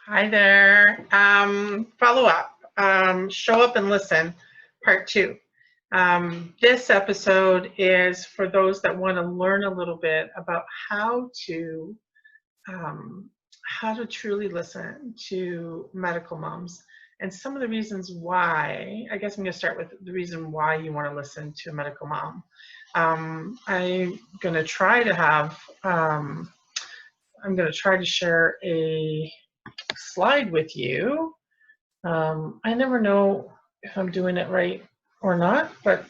Hi there. Follow up. Show up and listen, part 2. This episode is for those that want to learn a little bit about um, how to truly listen to medical moms and some of the reasons why. I guess I'm going to start with the reason why you want to listen to a medical mom. I'm going to try to have. I'm going to try to share a slide with you. I never know if I'm doing it right or not, but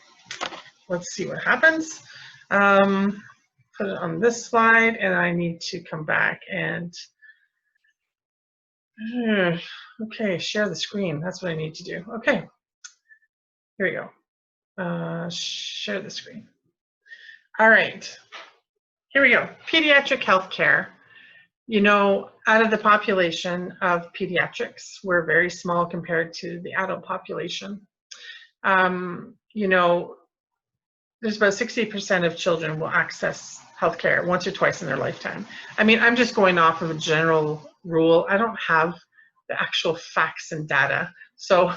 let's see what happens. Put it on this slide, and I need to come back and okay, share the screen. That's what I need to do. Okay, here we go. Share the screen. All right, here we go. Pediatric healthcare. You know, out of the population of pediatrics, we're very small compared to the adult population. You know, there's about 60% of children will access healthcare once or twice in their lifetime. I mean, I'm just going off of a general rule. I don't have the actual facts and data. So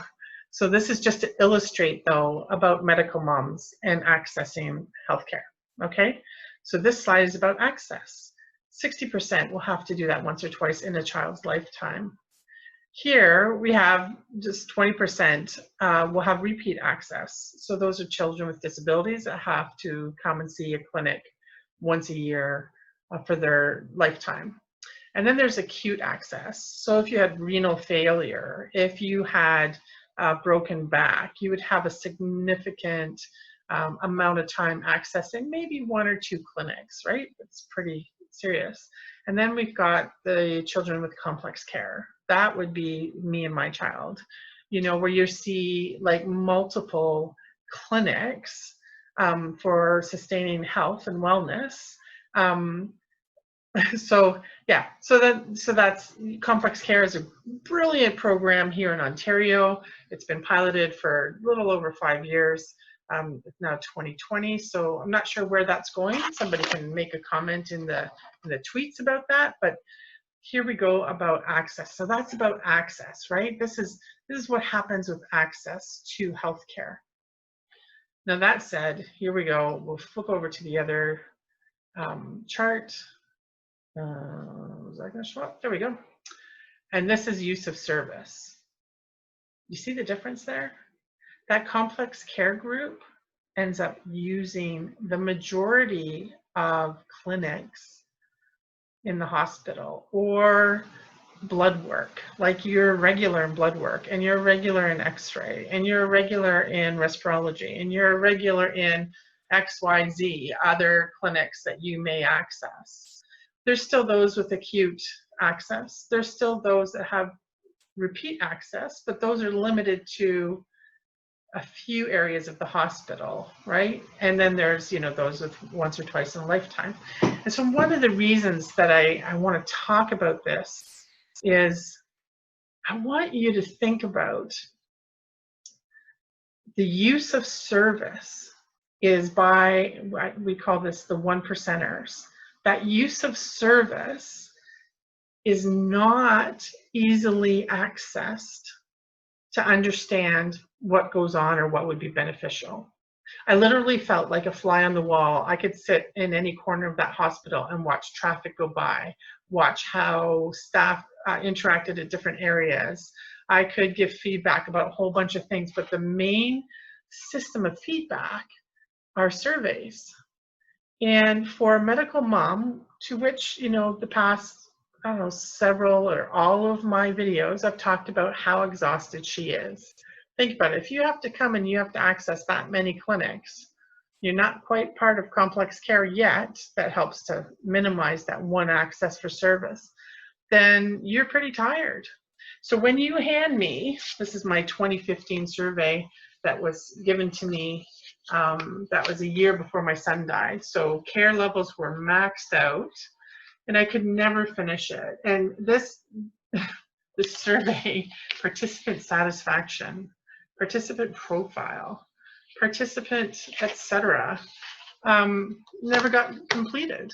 this is just to illustrate, though, about medical moms and accessing healthcare. Okay, so this slide is about access. 60% will have to do that once or twice in a child's lifetime. Here we have just 20% will have repeat access. So those are children with disabilities that have to come and see a clinic once a year for their lifetime. And then there's acute access. So if you had renal failure, if you had a broken back, you would have a significant amount of time accessing maybe 1 or 2 clinics, right? It's pretty serious. And then we've got the children with complex care. That would be me and my child, you know, where you see like multiple clinics for sustaining health and wellness. So yeah, so that's complex care is a brilliant program here in Ontario. It's been piloted for a little over 5 years. It's now 2020, so I'm not sure where that's going. Somebody can make a comment in the tweets about that, but here we go about access. So that's about access, right? This is what happens with access to healthcare. Now that said, here we go. We'll flip over to the other chart. Is that going to show up? There we go. And this is use of service. You see the difference there? That complex care group ends up using the majority of clinics in the hospital or blood work, like you're regular in blood work and you're regular in x-ray and you're regular in respirology and you're regular in XYZ other clinics that you may access. There's still those with acute access. There's still those that have repeat access, but those are limited to a few areas of the hospital, right? And then there's, you know, those with once or twice in a lifetime. And so one of the reasons that I want to talk about this is I want you to think about the use of service is by, we call this the 1%ers. That use of service is not easily accessed to understand what goes on or what would be beneficial. I literally felt like a fly on the wall. I could sit in any corner of that hospital and watch traffic go by, watch how staff interacted at different areas. I could give feedback about a whole bunch of things, but the main system of feedback are surveys. And for a medical mom, to which, you know, the past, I don't know, several or all of my videos, I've talked about how exhausted she is. Think about it. If you have to come and you have to access that many clinics, you're not quite part of complex care yet, that helps to minimize that one access for service, then you're pretty tired. So when you hand me, this is my 2015 survey that was given to me, that was a year before my son died. So care levels were maxed out and I could never finish it. And this survey, participant satisfaction, participant profile, participant, etc., never got completed.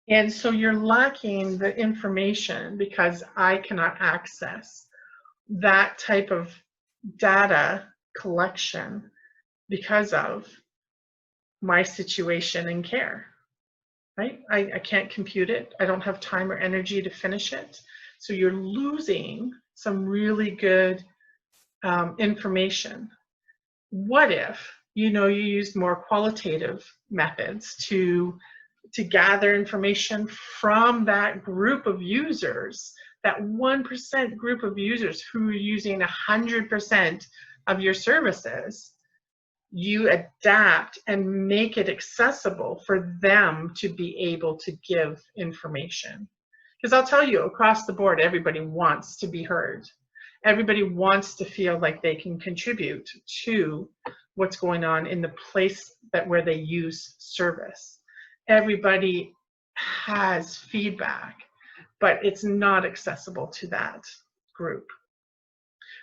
And so you're lacking the information because I cannot access that type of data collection because of my situation in care, right? I can't compute it. I don't have time or energy to finish it. So you're losing some really good information. What if, you used more qualitative methods to gather information from that group of users, that 1% group of users who are using 100% of your services, you adapt and make it accessible for them to be able to give information. Because I'll tell you, across the board, everybody wants to be heard. Everybody wants to feel like they can contribute to what's going on in the place where they use service. Everybody has feedback, but it's not accessible to that group.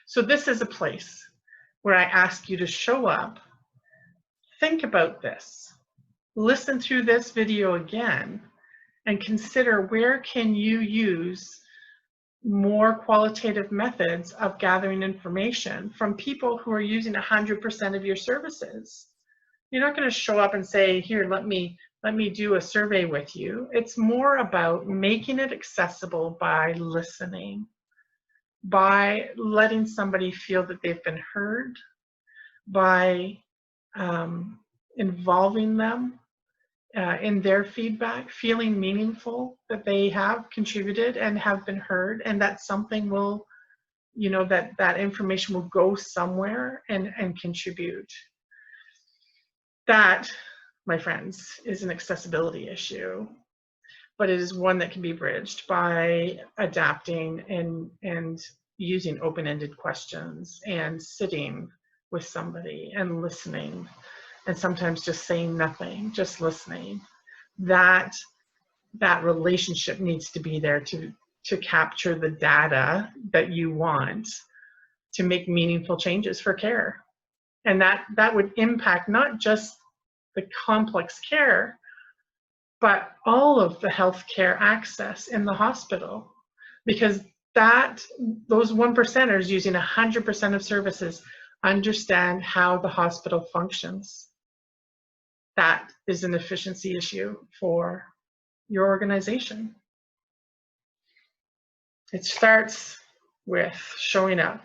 So this is a place where I ask you to show up, think about this, listen through this video again, and consider where can you use more qualitative methods of gathering information from people who are using 100% of your services. You're not going to show up and say, here, let me do a survey with you. It's more about making it accessible by listening, by letting somebody feel that they've been heard, by involving them in their feedback, feeling meaningful that they have contributed and have been heard, and that something will, that information will go somewhere and contribute. That, my friends, is an accessibility issue, but it is one that can be bridged by adapting and using open-ended questions and sitting with somebody and listening, and sometimes just saying nothing, just listening. That relationship needs to be there to capture the data that you want to make meaningful changes for care. And that would impact not just the complex care, but all of the healthcare access in the hospital, because those 1%ers using 100% of services understand how the hospital functions. That is an efficiency issue for your organization. It starts with showing up,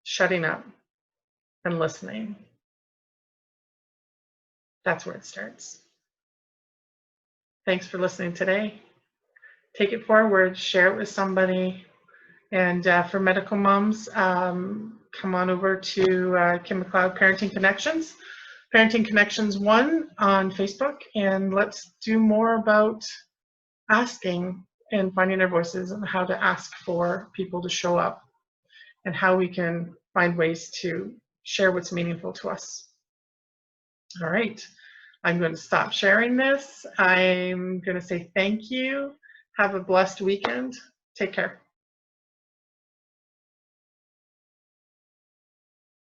shutting up, and listening. That's where it starts. Thanks for listening today. Take it forward, share it with somebody. And for medical moms, come on over to Kim McLeod Parenting Connections, Parenting Connections 1 on Facebook, and let's do more about asking and finding our voices and how to ask for people to show up and how we can find ways to share what's meaningful to us. All right, I'm going to stop sharing this. I'm going to say thank you. Have a blessed weekend. Take care.